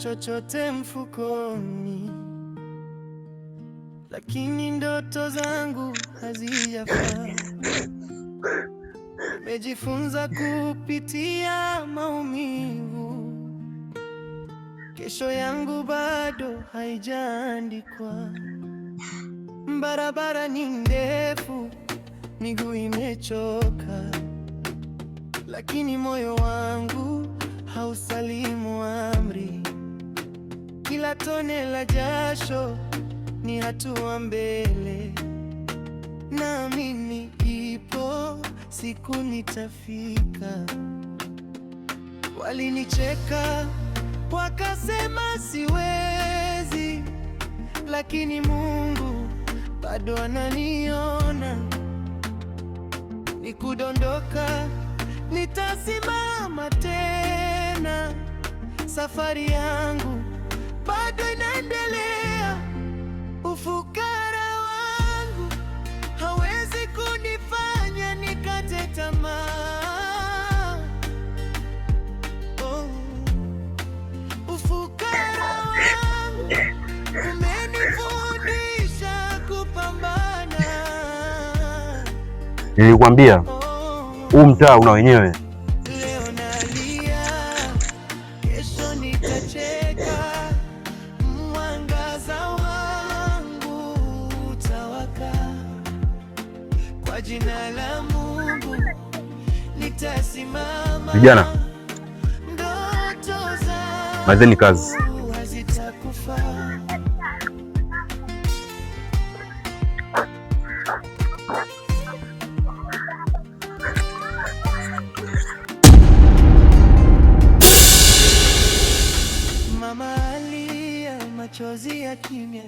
chochote mfukoni, lakini ndoto zangu hazijafaa. Nimejifunza kupitia maumivu, kesho yangu bado haijaandikwa. Barabara ni ndefu, miguu imechoka, lakini moyo wangu hausalimu amri. Kila tone la jasho ni hatua mbele, naamini ipo siku nitafika. Walinicheka wakasema siwezi, lakini Mungu bado ananiona. Nikudondoka nitasimama tena, safari yangu bado inaendelea. Ufukara wangu hawezi kunifanya nikate tamaa. Oh. Ufukara wangu umenifundisha kupambana. Nilikwambia huu mtaa una wenyewe. Leo nalia, kesho nitacheka. Mwangaza wangu utawaka. Kwa jina la Mungu nitasimama. Vijana, Ndoto zangu malizeni kazi. hazitakufa. Mama alia machozi ya kimya,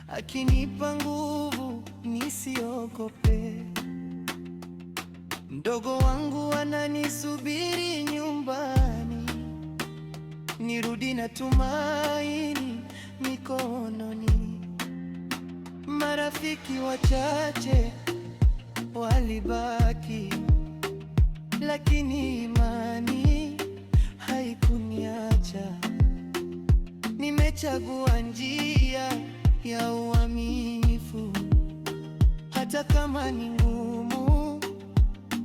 akinipa nguvu nisiogope. Mdogo wangu ananisubiri nyumbani, nirudi na tumaini mikononi. Marafiki wachache walibaki, lakini imani haikuniacha. Nimechagua njia ya uaminifu, hata kama ni ngumu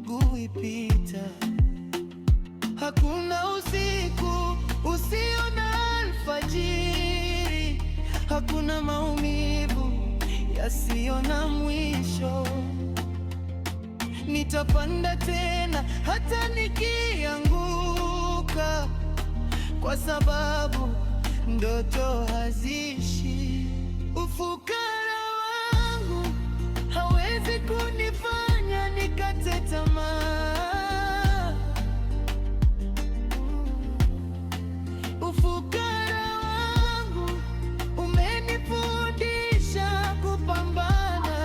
kuipita. Hakuna usiku usio na alfajiri, hakuna maumivu yasiyo na mwisho. Nitapanda tena hata nikianguka, kwa sababu ndoto haziishi. Ufukara wangu hawezi kunifanya nikate tamaa. Ufukara wangu umenifundisha kupambana.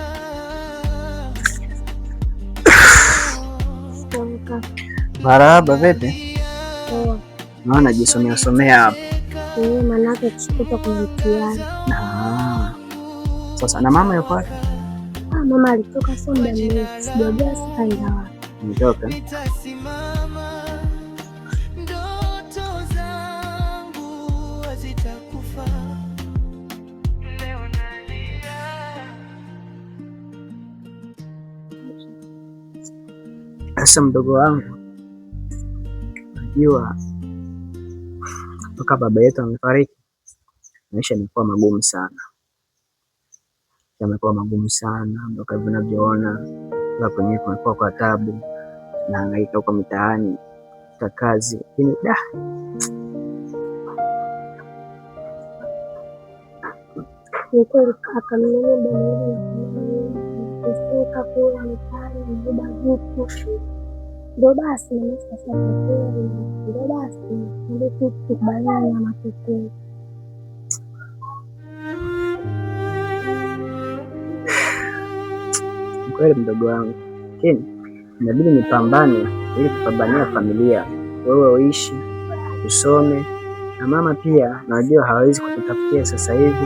Marahaba, vipi? Naona najisomea hapa. Manake kushikuta kuna mtihani. Sasa na mama yuko wapi? Mama alitoka sio muda mrefu, sijajua sikaenda wapi. Ametoka. Nitasimama, ndoto zangu hazitakufa. Leo nalia. Sasa mdogo wangu, najua toka baba yetu amefariki, maisha yamekuwa magumu sana. Yamekuwa magumu sana, ndio kama unavyoona hapo kwenye kumekuwa kwa tabu, nahangaika huko mitaani kwa kazi. Lakini Ni kweli kaka, mimi bado nakusuka kula mitaani mbeba vitu. Ndio basi na sasa ndio basi ndio tukubaliane na matokeo. kweli mdogo wangu, lakini inabidi nipambane ili kupambania familia. Wewe uishi, usome, na mama pia najua hawezi kututafutia sasa hivi,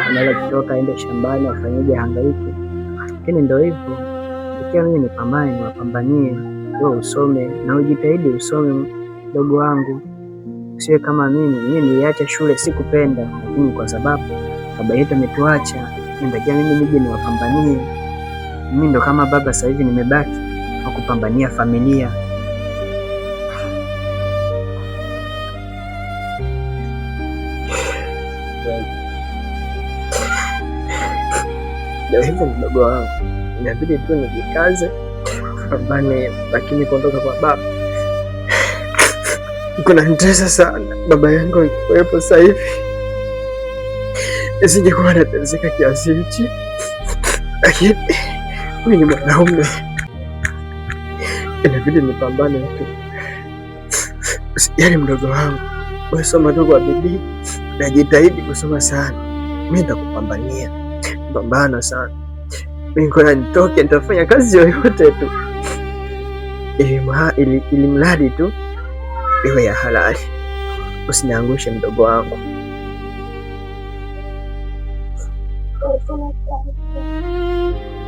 anaweza kutoka aende shambani afanyaje, hangaike. Lakini ndio hivyo, ikiwa mimi nipambane, niwapambanie, wewe usome na ujitahidi usome mdogo wangu. Usiwe kama mimi niliacha shule, sikupenda, lakini kwa sababu baba yetu ametuacha, nitakia mimi nije niwapambanie. Mimi ndo kama baba sasa hivi nimebaki na kupambania familia. Ndio hivyo mdogo wangu, inabidi tu nijikaze pambane, lakini kuondoka kwa baba kuna nitesa sana. Baba yangu ikiwepo sasa hivi isije kuwa nateseka kiasi hichi, lakini mimi ni mwanaume, inabidi nipambane tu. Yaani mdogo wangu, wewe soma tu kwa bidii, najitahidi kusoma sana, mimi nitakupambania. Pambana sana, mimi ngoja nitoke, nitafanya kazi yoyote tu ili mradi tu iwe ya halali. Usiniangushe mdogo wangu.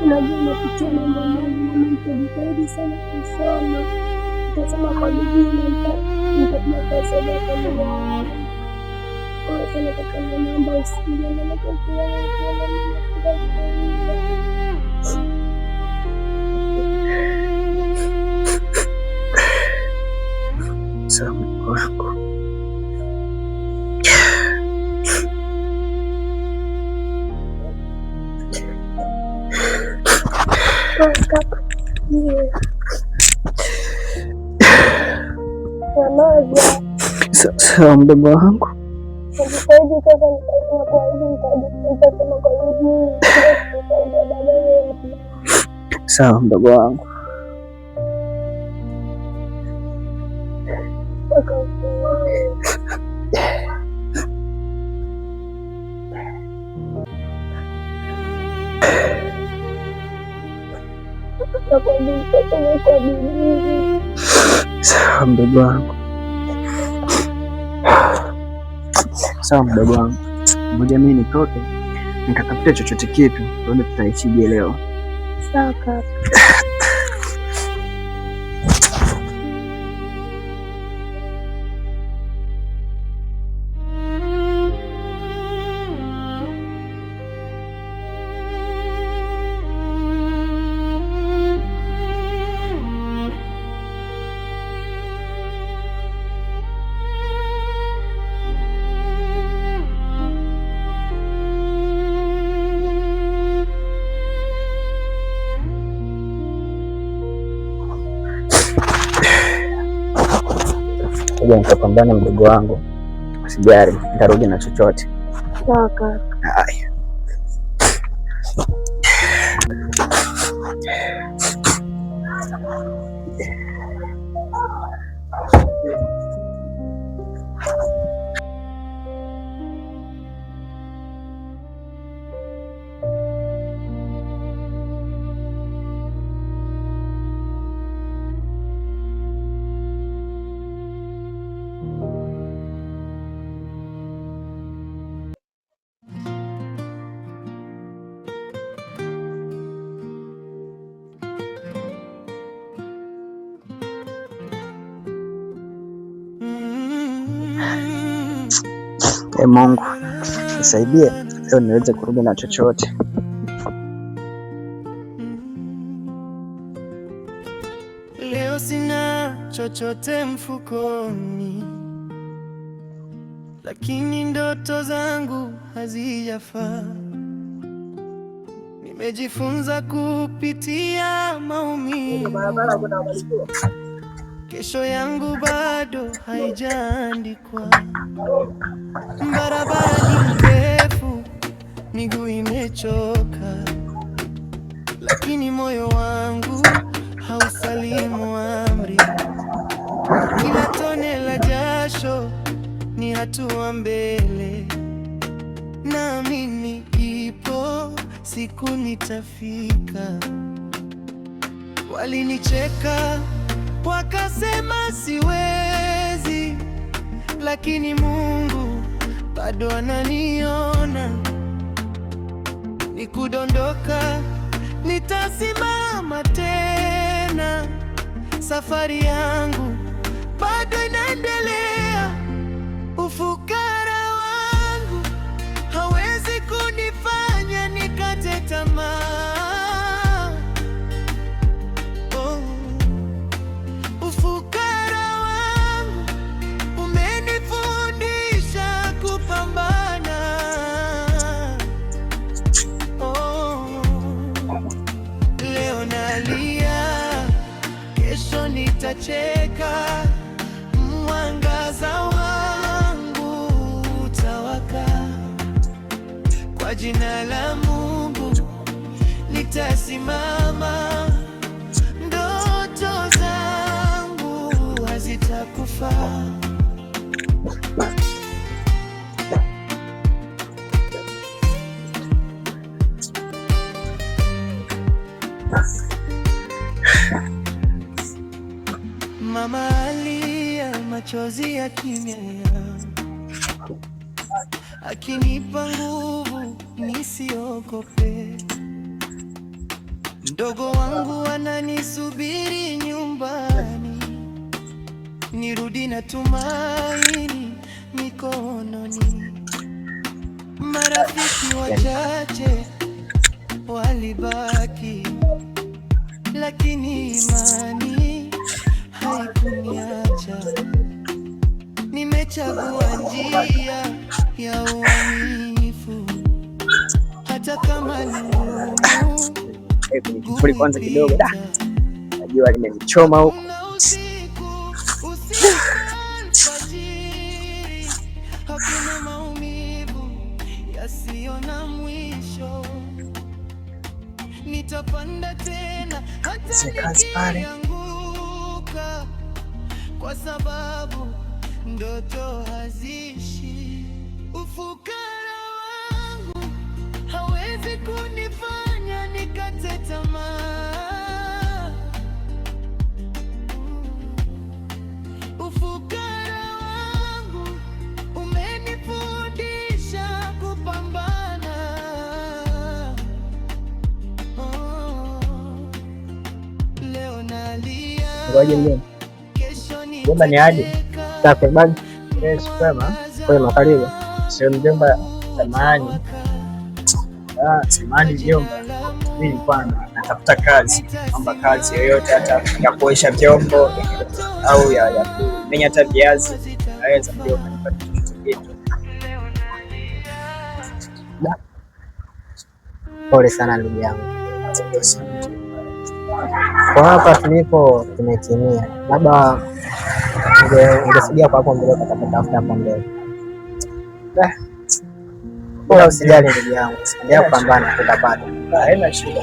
Unajua napitia mambo mengi, nitajitahidi sana kusoma, nitasoma kwa bidii na nitakuwa kasema kwa Mungu wangu. Kwa sana kaka, naomba usikie na nakuomba sawa wako. Sawa mdogo wangu. Sawa mdogo wangu. Sawa mdogo wangu. Sawa mdogo wangu, ngoja mimi nitoke nikatafuta chochote kitu tuone tutaishije leo. Sawa kaka. Nitapambana mdogo wangu, usijali, nitarudi na chochote. Sawa kaka. Haya. Mungu nisaidie leo niweze kurudi na chochote. Leo sina chochote mfukoni, lakini ndoto zangu hazijafa. Nimejifunza kupitia maumivu, kesho yangu bado haijaandikwa. Barabara ni ndefu, miguu imechoka, lakini moyo wangu hausalimu amri. Kila tone la jasho ni hatua mbele, naamini ipo siku nitafika. Walinicheka wakasema siwezi, lakini Mungu bado ananiona. Nikudondoka, nitasimama tena. Safari yangu bado inaendelea. Ufukara wangu hawezi kunifanya nikate tamaa. Oh. Ufukara wangu umenifundisha kupambana. Oh. Leo nalia, kesho nitacheka, mwangaza wangu utawaka. Kwa jina la Mungu nitasimama, ndoto zangu hazitakufa. Mama alia, machozi ya kimya, akinipa nguvu nisiogope. Mdogo wangu ananisubiri nyumbani, nirudi na tumaini mikononi. Marafiki wachache walibaki, lakini imani haikuniacha. Nimechagua njia ya uaminifu, hata kama ni ngumu. Kwanza kidogo najua limenichoma huko. Hakuna maumivu yasiyo na mwisho. Nitapanda tena hata nikianguka, kwa sababu ndoto haziishi. Ufukara wangu hawezi kunifanya nikate tamaa. Ufukara wangu umenifundisha kupambana. Leo nalia, kesho mjomba ni aje? Takriban kwema kwema, karibu. Sio mjomba, samahani. Samahani mjomba, mimi nilikuwa natafuta kazi, naomba kazi yoyote, hata ya kuosha vyombo au ya kumenya hata viazi, naweza mjomba nipate kitu. Pole sana ndugu yangu. Kwa hapa tulipo tumetimia, labda ungesaidia kwa hapo mbele, tutatafuta hapo mbele. Bora usijali ndugu yangu, endelea kupambana, tutapata. Haina shida.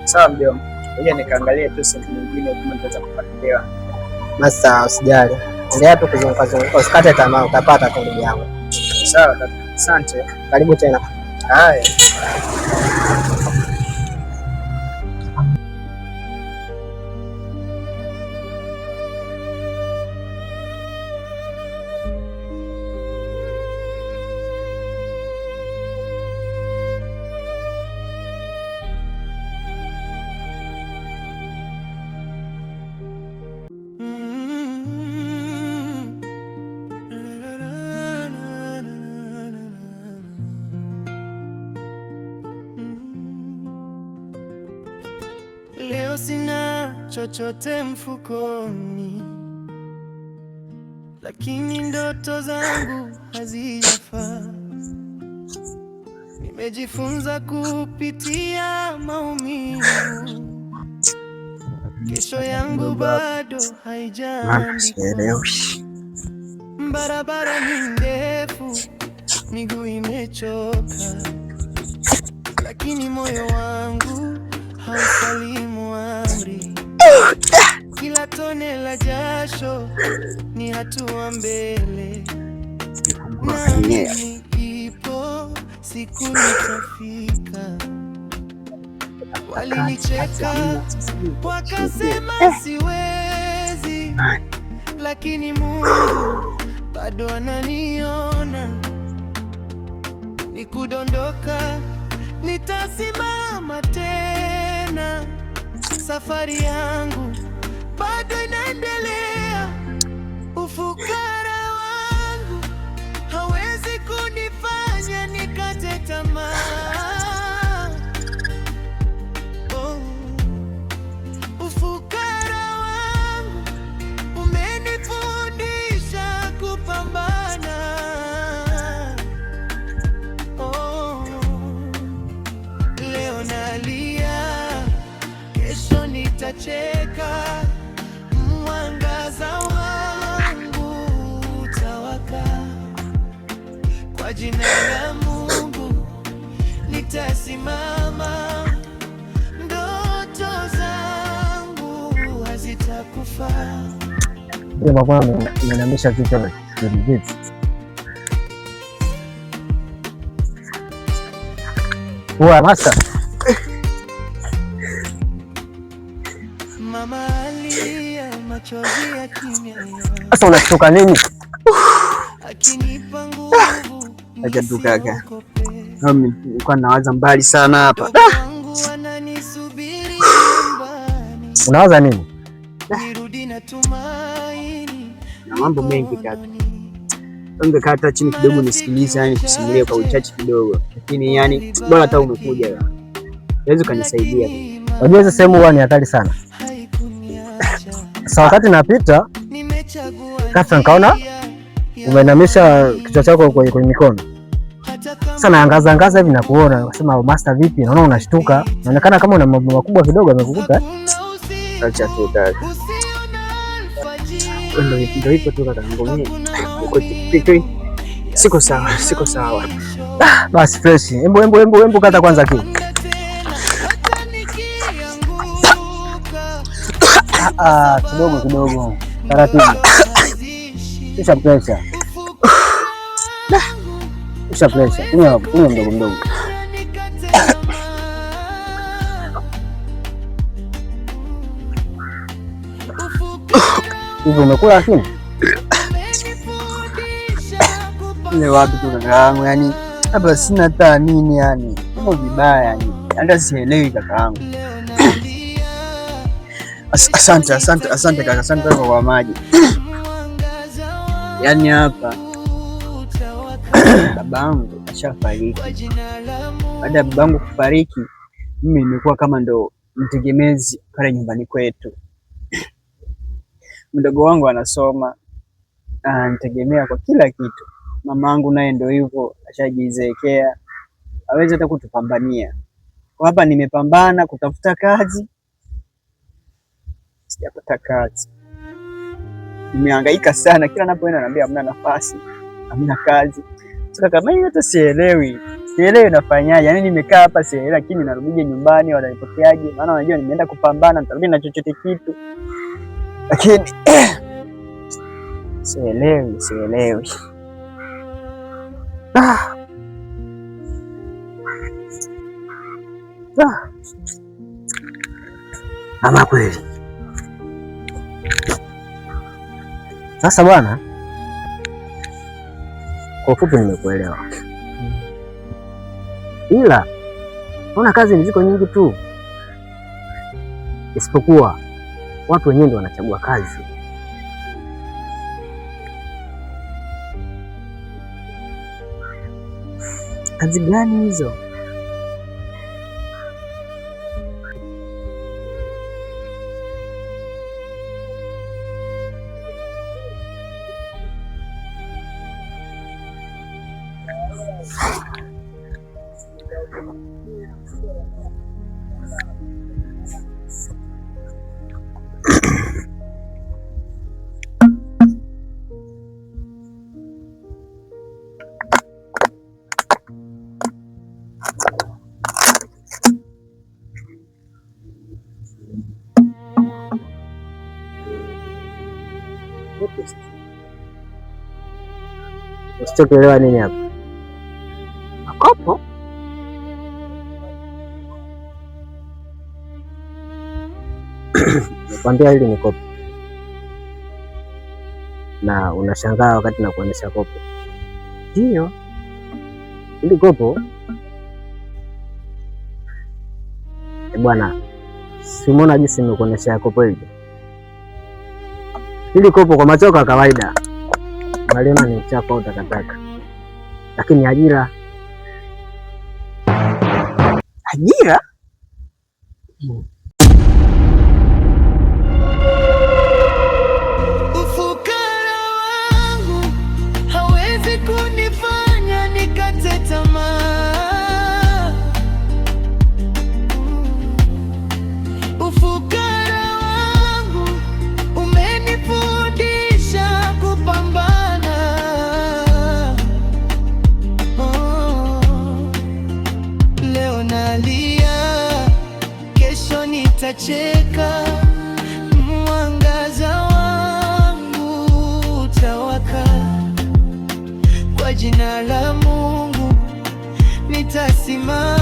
Sawa mjomba, ngoja nikaangalie tu sehemu nyingine kama nitaweza kupatiwa. Basi usijali, endelea tu kuzunguka, usikate tamaa, utapata tu ndugu yangu. Sawa, asante. Karibu tena. Haya. Leo sina chochote mfukoni, lakini ndoto zangu hazijafa. Nimejifunza kupitia maumivu, kesho yangu bado haijaandikwa. Barabara ni ndefu, miguu imechoka, lakini moyo wangu hausalimu amri. Kila tone la jasho ni hatua mbele, naamini ipo siku nitafika. Walinicheka wakasema siwezi, lakini Mungu bado ananiona. Nikudondoka nitasimama tena, safari yangu bado inaendelea. Ufukara wangu hawezi kunifanya nikate tamaa. Oh. Ufukara wangu umenifundisha kupambana. Oh. Leo nalia, kesho nitacheka, mwangaza wangu utawaka. Kwa jina la Mungu nitasimama, ndoto zangu hazitakufa. Baba amenamisha vitu na vitu. Master. Mama alia, machozi ya kimya. Sasa unashtuka nini? Akinipa nguvu. Acha tu kaka. Nilikuwa nawaza mbali sana hapa. Unawaza nini? Nirudi na tumaini. Na mambo mengi kaka. Ungekaa hata chini kidogo nisikilize, yani kusimulia kwa uchache kidogo. Lakini yani bora hata umekuja. Unaweza kunisaidia. Unajua hizo sehemu huwa ni hatari sana. Sasa wakati napita ghafla nikaona umeinamisha kichwa chako kwenye mikono. Sasa naangaza hivi na kuona, nasema master vipi? Naona unashtuka. Inaonekana kama una mambo makubwa kidogo amekukuta. Acha tu kaka. Ndio ipo tu kaka ngomeni. Siko sawa. Basi fresh. Embo kata kwanza kitu. Kidogo. Taratibu. Kisha pressure. Kunywa mdogo. Hivi umekula lakini? Ile wapi tu kaka yangu, yani hapa sina hata nini yani. Mambo vibaya yani. Hata sielewi kaka yangu. Asante kaka, asante kwa maji. Yaani hapa babangu ashafariki. Baada ya babangu kufariki, mimi nimekuwa kama ndo mtegemezi pale nyumbani kwetu. Mdogo wangu anasoma, ananitegemea kwa kila kitu. Mamangu naye ndo hivyo, ashajizeekea, hawezi hata kutupambania. Kwa hapa nimepambana kutafuta kazi, sijapata kazi. Nimehangaika sana, kila napoenda naambia hamna nafasi, hamna kazi. Sasa kama hiyo hata sielewi nafanyaje. Yaani nimekaa hapa sielewi, lakini narudi nyumbani wananipokeaje? Maana wanajua nimeenda kupambana, nitarudi na chochote kitu. Lakini sielewi. Ama kweli. Sasa bwana, kwa ufupi nimekuelewa. Ila ona kazi ni ziko nyingi tu, isipokuwa watu wenyewe ndio wanachagua kazi. Kazi gani hizo? Usichokielewa nini hapa? Makopo? Nakwambia hili ni kopo. Na unashangaa wakati nakuonyesha kopo. Ndio. Hili kopo. Bwana, si umeona jinsi nimekuonyesha kopo hili? Hili kopo kwa macho ya kawaida waliona ni uchafu au takataka, lakini ajira ufukara wangu hawezi kunifanya nikate tamaa. Ufukara wangu umenifundisha kupambana. Leo nalia, kesho nitacheka, mwangaza wangu utawaka. Kwa jina la Mungu nitasimama.